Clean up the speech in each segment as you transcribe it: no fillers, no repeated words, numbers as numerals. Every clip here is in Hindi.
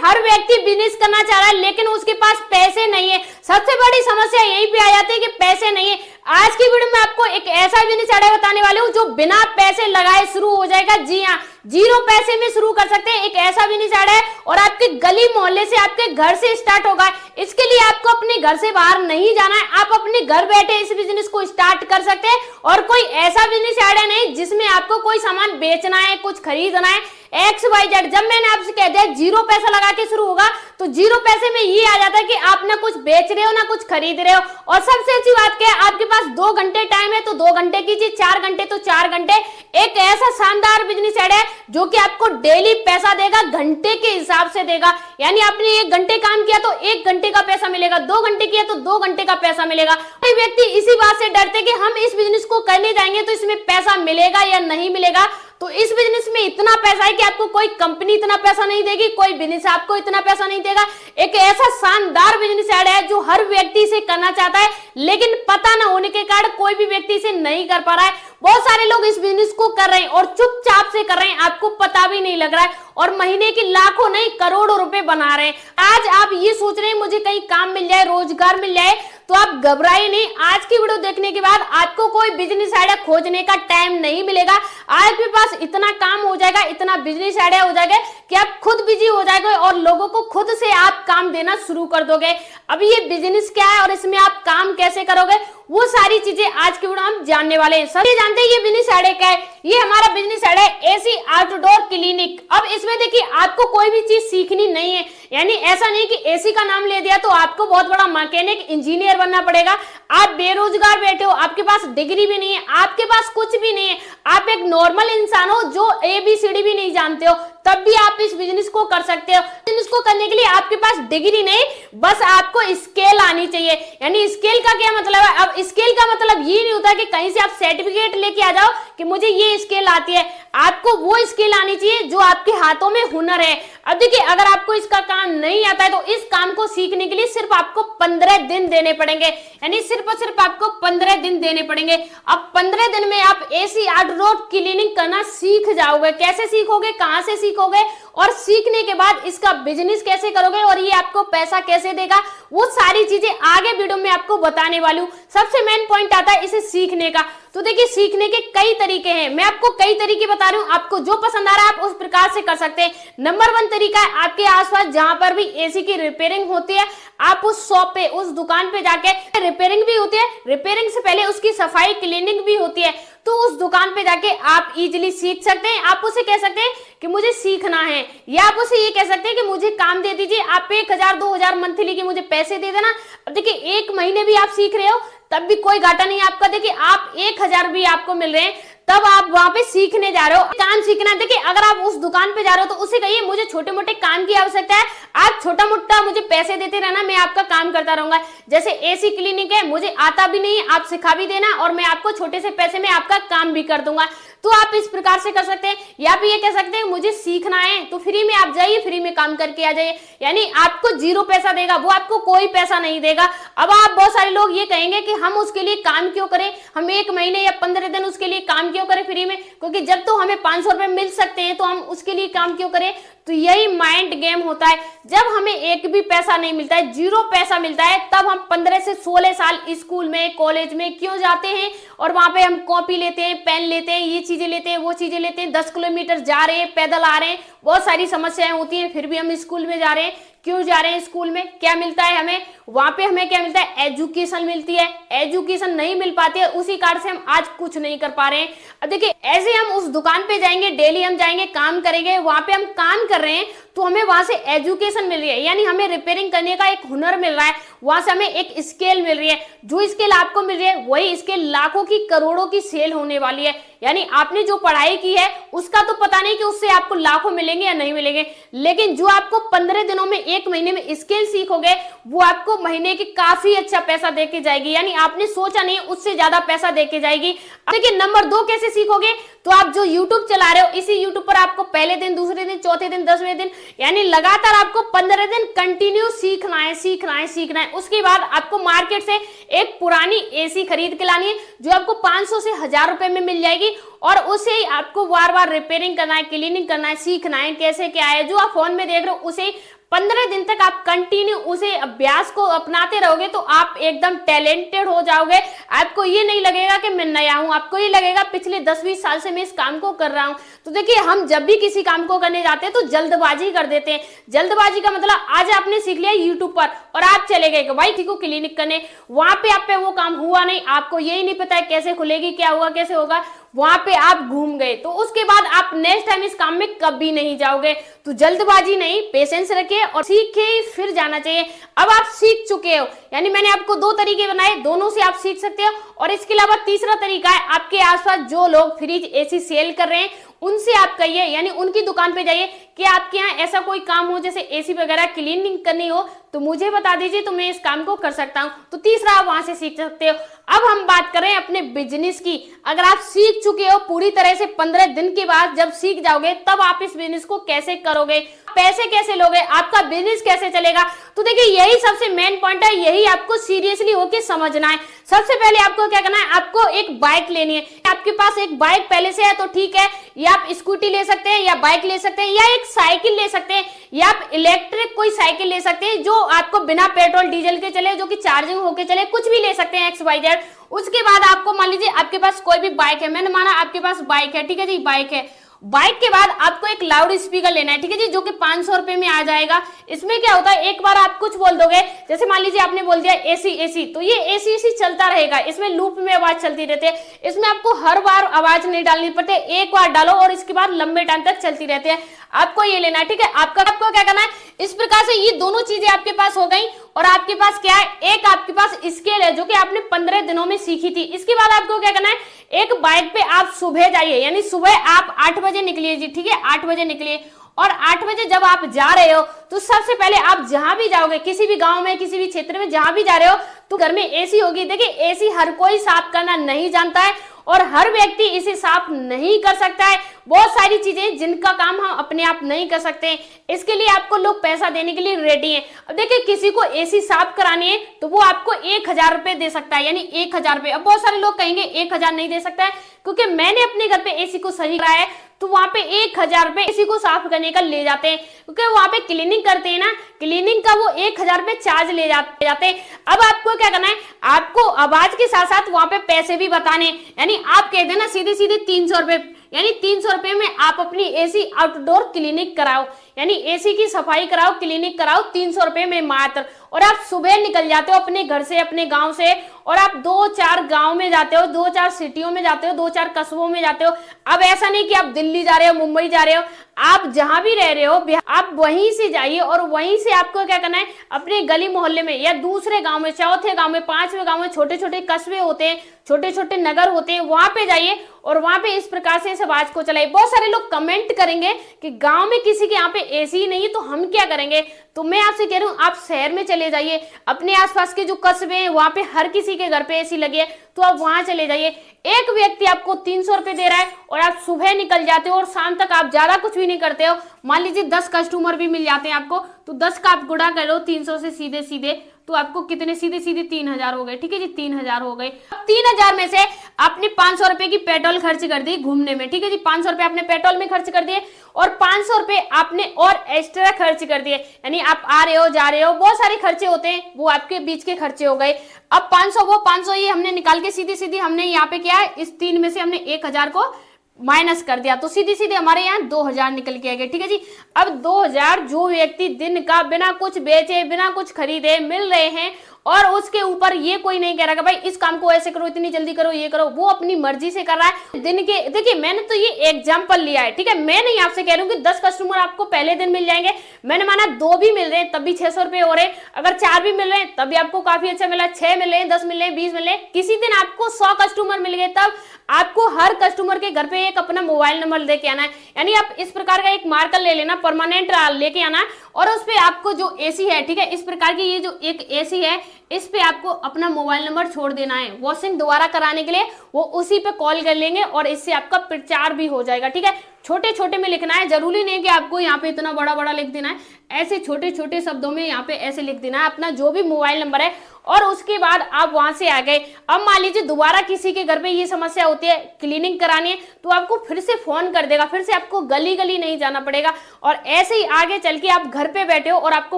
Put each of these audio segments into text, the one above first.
हर व्यक्ति बिजनेस करना चाह रहा है लेकिन उसके पास पैसे नहीं है। सबसे बड़ी समस्या यहीं पे आ जाती है कि पैसे नहीं है। आज की वीडियो में आपको एक ऐसा बिजनेस आइडिया बताने वाले हूँ जो बिना पैसे लगाए शुरू हो जाएगा। जी हाँ, 0 पैसे में शुरू कर सकते हैं। एक ऐसा बिजनेस आइडिया है और आपके गली मोहल्ले से, आपके घर से स्टार्ट होगा। इसके लिए आपको अपने घर से बाहर नहीं जाना है, आप अपने घर बैठे इस बिजनेस को स्टार्ट कर सकते हैं। और कोई ऐसा बिजनेस आइडिया नहीं जिसमें आपको कोई सामान बेचना है, कुछ खरीदना है, XYZ। जब मैंने आपसे कह दिया 0 पैसा लगा के शुरू होगा तो 0 पैसे में ये आ जाता है कि आप ना कुछ बेच रहे हो ना कुछ खरीद रहे हो। और सबसे अच्छी बात क्या है, आपके पास 2 घंटे टाइम है तो 2 घंटे कीजिए, 4 घंटे तो 4 घंटे। एक ऐसा शानदार बिजनेस आइडिया है जो कि आपको डेली पैसा देगा, घंटे के हिसाब से देगा। यानी आपने 1 घंटे काम किया तो 1 घंटे का पैसा मिलेगा, 2 घंटे किया तो 2 घंटे का पैसा मिलेगा। कई व्यक्ति इसी बात से डरते कि हम इस बिजनेस को करने जाएंगे तो इसमें पैसा मिलेगा या नहीं मिलेगा। तो इस बिजनेस में इतना पैसा है कि आपको कोई कंपनी इतना पैसा नहीं देगी, कोई बिजनेस आपको इतना पैसा नहीं देगा। एक ऐसा शानदार बिजनेस आइडिया है जो हर व्यक्ति इसे करना चाहता है लेकिन पता ना होने के कारण कोई भी व्यक्ति इसे नहीं कर पा रहा है। बहुत सारे लोग इस बिजनेस को कर रहे हैं और चुपचाप से कर रहे हैं, आपको पता भी नहीं लग रहा है और महीने की लाखों नहीं करोड़ों रुपए बना रहे हैं। आज आप ये सोच रहे हैं मुझे कहीं काम मिल जाए, रोजगार मिल जाए, तो आप घबराइए नहीं। आज की वीडियो देखने के बाद आपको कोई बिजनेस आइडिया खोजने का टाइम नहीं मिलेगा। आपके पास इतना काम हो जाएगा, इतना बिजनेस आइडिया हो जाएगा कि आप खुद बिजी हो जाएंगे और लोगों को खुद से आप काम देना शुरू कर दोगे। अब ये बिजनेस क्या है और इसमें आप काम कैसे करोगे, वो सारी चीजें आज की वीडियो हम जानने वाले हैं। सभी जानते हैं ये बिजनेस आइडिया क्या है। ये हमारा बिजनेस आइडिया है एसी आउटडोर क्लिनिक। अब इसमें देखिए आपको कोई भी चीज सीखनी नहीं है, यानी ऐसा नहीं कि एसी का नाम ले दिया तो आपको बहुत बड़ा मैकेनिक इंजीनियर बनना पड़ेगा। आप बेरोजगार बैठे हो, आपके पास डिग्री भी नहीं है, आपके पास कुछ भी नहीं है, आप एक नॉर्मल इंसान हो जो ABCD भी नहीं जानते हो, तब भी आप इस बिजनेस को कर सकते हो। बिजनेस को करने के लिए आपके पास डिग्री नहीं, बस आपको स्केल आनी चाहिए। यानी स्केल का क्या मतलब है? अब स्केल का मतलब ये नहीं होता कि कहीं से आप सर्टिफिकेट लेके आ जाओ कि मुझे ये स्केल आती है। आपको वो स्केल आनी चाहिए जो आपके हाथों में हुनर है। अब देखिए अगर आपको इसका काम नहीं आता है तो इस काम को सीखने के लिए सिर्फ आपको 15 दिन देने पड़ेंगे। यानी सिर्फ और सिर्फ आपको 15 दिन देने पड़ेंगे। अब 15 दिन में आप एसी आउटडोर क्लीनिंग करना सीख जाओगे। कैसे सीखोगे, कहां से सीखोगे और सीखने के बाद इसका बिजनेस कैसे करोगे और ये आपको पैसा कैसे देगा, वो सारी चीजें आगे वीडियो में आपको बताने वाली हूँ। सबसे मेन पॉइंट आता है इसे सीखने का। तो देखिए सीखने के कई तरीके हैं, मैं आपको कई तरीके बता रही हूँ, आपको जो पसंद आ रहा है आप उस प्रकार से कर सकते हैं। नंबर 1 तरीका है आपके आसपास जहां पर भी एसी की रिपेयरिंग होती है, आप उस शॉप पे, उस दुकान पे जाके, रिपेयरिंग भी होती है, रिपेयरिंग से पहले उसकी सफाई क्लीनिंग भी होती है, तो उस दुकान पे जाके आप इजीली सीख सकते हैं। आप उसे कह सकते हैं कि मुझे सीखना है, या आप उसे ये कह सकते हैं कि मुझे काम दे दीजिए, आप 1000 2000 मंथली के मुझे पैसे दे देना। अब देखिए 1 महीने भी आप सीख रहे हो तब भी कोई घाटा नहीं है आपका। देखिए आप 1000 भी आपको मिल रहे हैं तब आप वहां पे सीखने जा रहे हो, काम सीखना। देखिए अगर आप उस दुकान पे जा रहे हो तो उसे कहिए मुझे छोटे मोटे काम की आवश्यकता है, आप छोटा मोटा मुझे पैसे देते रहना, मैं आपका काम करता रहूंगा। जैसे एसी क्लिनिक है, मुझे आता भी नहीं, आप सिखा भी देना और मैं आपको छोटे से पैसे में आपका काम भी कर दूंगा। तो आप इस प्रकार से कर सकते हैं। या फिर ये कह सकते हैं मुझे सीखना है तो फ्री में आप जाइए, फ्री में काम करके आ जाइए। यानी आपको 0 पैसा देगा, वो आपको कोई पैसा नहीं देगा। अब आप बहुत सारे लोग ये कहेंगे कि हम उसके लिए काम क्यों करें, हम 1 महीने या 15 दिन उसके लिए काम क्यों करें फ्री में, क्योंकि जब तो हमें 500 रुपए मिल सकते हैं तो हम उसके लिए काम क्यों करें। तो यही माइंड गेम होता है। जब हमें एक भी पैसा नहीं मिलता है, 0 पैसा मिलता है, तब हम 15 से 16 साल स्कूल में, कॉलेज में क्यों जाते हैं और वहां पे हम कॉपी लेते हैं, पेन लेते हैं, ये चीजें लेते हैं, वो चीजें लेते हैं, 10 किलोमीटर जा रहे हैं, पैदल आ रहे हैं, बहुत सारी समस्याएं होती हैं, फिर भी हम स्कूल में जा रहे हैं। क्यों जा रहे हैं स्कूल में? क्या मिलता है हमें वहां पे? हमें क्या मिलता है? एजुकेशन मिलती है। एजुकेशन नहीं मिल पाती है, उसी कारण से हम आज कुछ नहीं कर पा रहे हैं। अब देखिए ऐसे हम उस दुकान पे जाएंगे, डेली हम जाएंगे, काम करेंगे, वहां पे हम काम कर रहे हैं तो हमें वहां से एजुकेशन मिल रही है, यानी हमें रिपेयरिंग करने का एक हुनर मिल रहा है, वहां से हमें एक स्केल मिल रही है। जो स्केल आपको मिल रही है वही स्केल लाखों की, करोड़ों की सेल होने वाली है। यानी आपने जो पढ़ाई की है उसका तो पता नहीं कि उससे आपको लाखों मिलेंगे या नहीं मिलेंगे, लेकिन जो आपको 15 दिनों में, 1 महीने में स्किल सीखोगे वो आपको महीने की काफी अच्छा पैसा देके जाएगी। यानी आपने सोचा नहीं उससे ज्यादा पैसा देके जाएगी। देखिए नंबर 2 कैसे सीखोगे? तो आप जो YouTube चला रहे हो, इसी YouTube पर आपको पहले दिन, दूसरे दिन, चौथे दिन, 10वें दिन, यानी लगातार आपको 15 दिन कंटिन्यू सीखना है, सीखना है, सीखना है। उसके बाद आपको मार्केट से एक पुरानी एसी खरीद के लानी है जो आपको 500 से 1000 रुपए में मिल जाएगी और उसे ही आपको बार बार रिपेयरिंग करना है, क्लीनिंग करना है, सीखना है कैसे क्या है। जो आप फोन में देख रहे हो उसे 15 दिन तक आप कंटिन्यू उसे अभ्यास को अपनाते रहोगे तो आप एकदम टैलेंटेड हो जाओगे। आपको ये नहीं लगेगा कि मैं नया हूं, आपको ये लगेगा पिछले 10-20 साल से मैं इस काम को कर रहा हूं। तो देखिए, हम जब भी किसी काम को करने जाते हैं तो जल्दबाजी कर देते हैं। जल्दबाजी का मतलब आज आपने सीख लिया यूट्यूब पर और आप चले गए कि भाई को क्लिनिक करने, वहां पे आप पे वो काम हुआ नहीं, आपको यही नहीं पता है कैसे खुलेगी, क्या होगा, कैसे होगा, वहां पे आप घूम गए, तो उसके बाद आप नेक्स्ट टाइम इस काम में कभी नहीं जाओगे। तो जल्दबाजी नहीं, पेशेंस रखिए और सीख के ही फिर जाना चाहिए। अब आप सीख चुके हो, यानी मैंने आपको 2 तरीके बनाए, दोनों से आप सीख सकते हो। और इसके अलावा तीसरा तरीका है, आपके आसपास जो लोग फ्रिज एसी सेल कर रहे हैं उनसे आप कहिए, यानी उनकी दुकान पे जाइए कि आपके यहाँ ऐसा कोई काम हो जैसे एसी वगैरह क्लीनिंग करनी हो तो मुझे बता दीजिए, तो मैं इस काम को कर सकता हूं। तो तीसरा आप वहां से सीख सकते हो। अब हम बात करें अपने बिजनेस की। अगर आप सीख चुके हो पूरी तरह से, 15 दिन के बाद जब सीख जाओगे तब आप इस बिजनेस को कैसे करोगे, पैसे कैसे लोगे, आपका बिजनेस कैसे चलेगा। तो देखिए, यही सबसे मेन पॉइंट है, यही आपको सीरियसली होके समझना है। सबसे पहले आपको क्या करना है, आपको एक बाइक लेनी है। आपके पास एक बाइक पहले से है तो ठीक है, या आप स्कूटी ले सकते हैं, या बाइक ले सकते हैं, या एक साइकिल ले सकते हैं, या आप इलेक्ट्रिक कोई साइकिल ले सकते हैं जो आपको बिना पेट्रोल डीजल के चले, जो कि चार्जिंग होके चले, कुछ भी ले सकते हैं XYZ। उसके बाद आपको मान लीजिए आपके पास कोई भी बाइक है, मैंने माना आपके पास बाइक है, ठीक है जी, बाइक है। बाइक के बाद आपको एक लाउड स्पीकर लेना है, ठीक है जी, जो कि 500 रुपए में आ जाएगा। इसमें क्या होता है, एक बार आप कुछ बोल दोगे, जैसे मान लीजिए आपने बोल दिया एसी एसी, तो ये एसी एसी चलता रहेगा, इसमें लूप में आवाज चलती रहती है। इसमें आपको हर बार आवाज नहीं डालनी पड़ती, एक बार डालो और इसके बाद लंबे टाइम तक चलती रहती है। आपको ये लेना है, ठीक है। आपको क्या करना है, इस प्रकार से ये दोनों चीजें आपके पास हो गई। और आपके पास क्या है, एक आपके पास स्केल है जो कि आपने 15 दिनों में सीखी थी। इसके बाद आपको क्या करना है, एक बाइक पे आप सुबह जाइए, यानी सुबह आप 8 बजे निकलिए जी, ठीक है, 8 बजे निकलिए। और 8 बजे जब आप जा रहे हो तो सबसे पहले आप जहां भी जाओगे, किसी भी गांव में, किसी भी क्षेत्र में जहां भी जा रहे हो, तो घर में एसी होगी। देखिए, एसी हर कोई साफ करना नहीं जानता है और हर व्यक्ति इसे साफ नहीं कर सकता है। बहुत सारी चीजें जिनका काम हम अपने आप नहीं कर सकते, इसके लिए आपको लोग पैसा देने के लिए रेडी हैं। अब देखिए, किसी को एसी साफ करानी है तो वो आपको 1000 रुपए दे सकता है, यानी 1000 रुपए। अब बहुत सारे लोग कहेंगे 1000 नहीं दे सकता है, क्योंकि मैंने अपने घर पे एसी को सही कराया है, तो वहां पे 1000 रुपए एसी को साफ करने का ले जाते हैं, क्योंकि वहां पे क्लीनिंग करते हैं ना, क्लीनिंग का वो 1000 रुपए चार्ज ले जाते हैं। अब आपको क्या करना है, आपको आवाज के साथ साथ वहां पे पैसे भी बताने, यानी आप कह देना सीधे सीधे 300 रुपए, यानी 300 रुपए में आप अपनी एसी आउटडोर क्लीनिक कराओ, यानी एसी की सफाई कराओ, क्लीनिक कराओ 300 रुपए में मात्र। और आप सुबह निकल जाते हो अपने घर से, अपने गांव से, और आप 2-4 गांव में जाते हो, 2-4 सिटियों में जाते हो, 2-4 कस्बों में जाते हो। अब ऐसा नहीं कि आप दिल्ली जा रहे हो, मुंबई जा रहे हो, आप जहां भी रह रहे हो आप वहीं से जाइए और वहीं से आपको क्या करना है, अपने गली मोहल्ले में या दूसरे गांव में, चौथे गांव में, 5वें गांव में, छोटे छोटे कस्बे होते हैं, छोटे छोटे नगर होते हैं, वहां पे जाइए और वहां पे इस प्रकार से इस आवाज को चलाइए। बहुत सारे लोग कमेंट करेंगे कि गांव में किसी के यहाँ पे एसी नहीं है तो हम क्या करेंगे, तो मैं आपसे कह रहा हूं आप शहर में चले जाइए, अपने आसपास के जो कस्बे हैं वहां पे हर किसी के घर पे एसी लगी है, तो आप वहां चले जाइए। एक व्यक्ति आपको 300 रुपए दे रहा है और आप सुबह निकल जाते हो और शाम तक आप ज्यादा कुछ भी नहीं करते हो, मान लीजिए 10 कस्टमर भी मिल जाते हैं आपको, तो 10 का आप गुणा करो 300 से सीधे सीधे, तो आपको कितने सीधे सीधे 3000 हो गए, ठीक है जी, 3000 हो गए। अब 3000 में से आपने 500 रुपए की पेट्रोल खर्च कर दी घूमने में, ठीक है जी, 500 रुपए आपने पेट्रोल में खर्च कर दिए और 500 रुपए आपने और एक्स्ट्रा खर्च कर दिए, यानी आप आ रहे हो जा रहे हो, बहुत सारे खर्चे होते हैं, वो आपके बीच के खर्चे हो गए। अब 500 वो 500 ये हमने निकाल के सीधी सीधी हमने यहाँ पे क्या है, इस 3 में से हमने 1000 को माइनस कर दिया, तो सीधी सीधे हमारे यहाँ 2000 निकल के आ गए, ठीक है जी। अब 2000 जो व्यक्ति दिन का बिना कुछ बेचे, बिना कुछ खरीदे मिल रहे हैं, और उसके ऊपर ये कोई नहीं कह रहा कि भाई इस काम को ऐसे करो, इतनी जल्दी करो, ये करो, वो अपनी मर्जी से कर रहा है। दिन के देखिए, मैंने तो ये एग्जांपल लिया है, ठीक है, मैं नहीं आपसे कह रही हूँ कि 10 कस्टमर आपको पहले दिन मिल जाएंगे, मैंने माना 2 भी मिल रहे हैं तब भी 600 रुपए हो रहे हैं, अगर 4 भी मिल रहे हैं तब भी आपको काफी अच्छा मिला, 6 मिल रहे हैं, 10 मिल रहे हैं, 20 मिल रहे हैं, किसी दिन आपको 100 कस्टमर मिल गए, तब आपको हर कस्टमर के घर पे एक अपना मोबाइल नंबर लेके आना है, यानी आप इस प्रकार का एक मार्कर ले लेना, परमानेंट लेके आना, और उस पे आपको जो एसी है, ठीक है, इस प्रकार की ये जो एक एसी है, इस पे आपको अपना मोबाइल नंबर छोड़ देना है। वॉशिंग दोबारा कराने के लिए वो उसी पे कॉल कर लेंगे और इससे आपका प्रचार भी हो जाएगा, ठीक है। छोटे छोटे में लिखना है, जरूरी नहीं कि आपको यहाँ पे इतना बड़ा बड़ा लिख देना है, ऐसे छोटे छोटे शब्दों में यहाँ पे ऐसे लिख देना है अपना जो भी मोबाइल नंबर है, और उसके बाद आप वहां से आ गए। अब मान लीजिए दोबारा किसी के घर पे ये समस्या होती है, क्लीनिंग करानी है, तो आपको फिर से फोन कर देगा, फिर से आपको गली गली नहीं जाना पड़ेगा। और ऐसे ही आगे चल के आप घर पे बैठे हो और आपको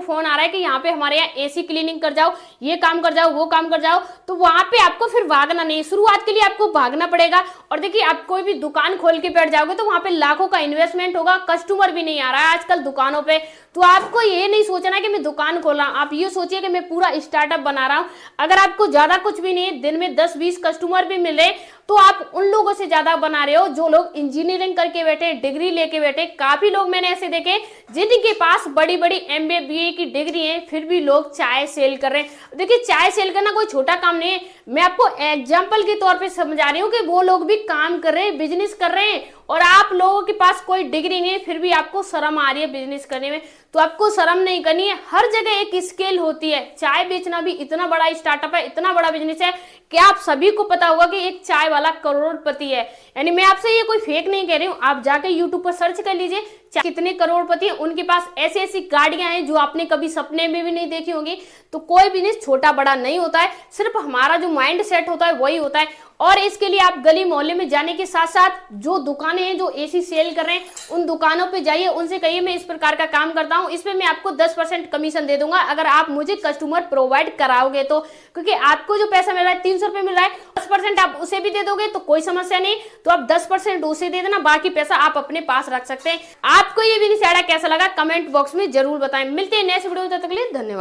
फोन आ रहा है कि यहाँ पे हमारे यहाँ एसी क्लीनिंग कर जाओ, ये काम कर जाओ, वो काम कर जाओ, तो वहां पे आपको फिर भागना नहीं, शुरुआत के लिए आपको भागना पड़ेगा। और देखिए आप कोई भी दुकान खोल के बैठ जाओगे तो वहां पे लाखों का इन्वेस्टमेंट होगा, कस्टमर भी नहीं आ रहा है आजकल दुकानों पे। तो आपको ये नहीं सोचना कि मैं दुकान खोला, आप ये सोचिए कि मैं पूरा स्टार्टअप बना रहा हूं। अगर आपको ज्यादा कुछ भी नहीं है, दिन में 10-20 कस्टमर भी मिल रहे, तो आप उन लोगों से ज्यादा बना रहे हो जो लोग इंजीनियरिंग करके बैठे, डिग्री लेके बैठे। काफी लोग मैंने ऐसे देखे जिनके पास बड़ी बड़ी MBA BA की डिग्री है, फिर भी लोग चाय सेल कर रहे हैं। देखिए चाय सेल करना कोई छोटा काम नहीं है, मैं आपको एग्जाम्पल के तौर पे समझा रही हूँ कि वो लोग भी काम कर रहे हैं, बिजनेस कर रहे हैं, और आप लोगों के पास कोई डिग्री नहीं है, फिर भी आपको शर्म आ रही है बिजनेस करने में। तो आपको शर्म नहीं करनी है, हर जगह एक स्केल होती है। चाय बेचना भी इतना बड़ा स्टार्टअप है, इतना बड़ा बिजनेस है कि आप सभी को पता होगा कि एक चाय वाला करोड़पति है। यानी मैं आपसे ये कोई फेक नहीं कह रही हूँ, आप जाके यूट्यूब पर सर्च कर लीजिए कितने करोड़पति हैं, उनके पास ऐसी ऐसी गाड़ियां हैं जो आपने कभी सपने में भी नहीं देखी होंगी। तो कोई बिजनेस छोटा बड़ा नहीं होता है, सिर्फ हमारा जो माइंड सेट होता है वही होता है। और इसके लिए आप गली मोहल्ले में जाने के साथ साथ जो दुकानें हैं जो एसी सेल कर रहे हैं उन दुकानों पे जाइए, उनसे कहिए मैं इस प्रकार का काम करता हूं, इसमें मैं आपको 10% कमीशन दे दूंगा अगर आप मुझे कस्टमर प्रोवाइड कराओगे तो। क्योंकि आपको जो पैसा मिल रहा है 300 रुपए मिल रहा है, 10% आप उसे भी दे दोगे तो कोई समस्या नहीं, तो आप 10% उसे दे देना, बाकी पैसा आप अपने पास रख सकते हैं। आपको ये बिजनेस आइडिया कैसा लगा कमेंट बॉक्स में जरूर बताएं। मिलते हैं नेक्स्ट वीडियो में, तब तक के लिए धन्यवाद।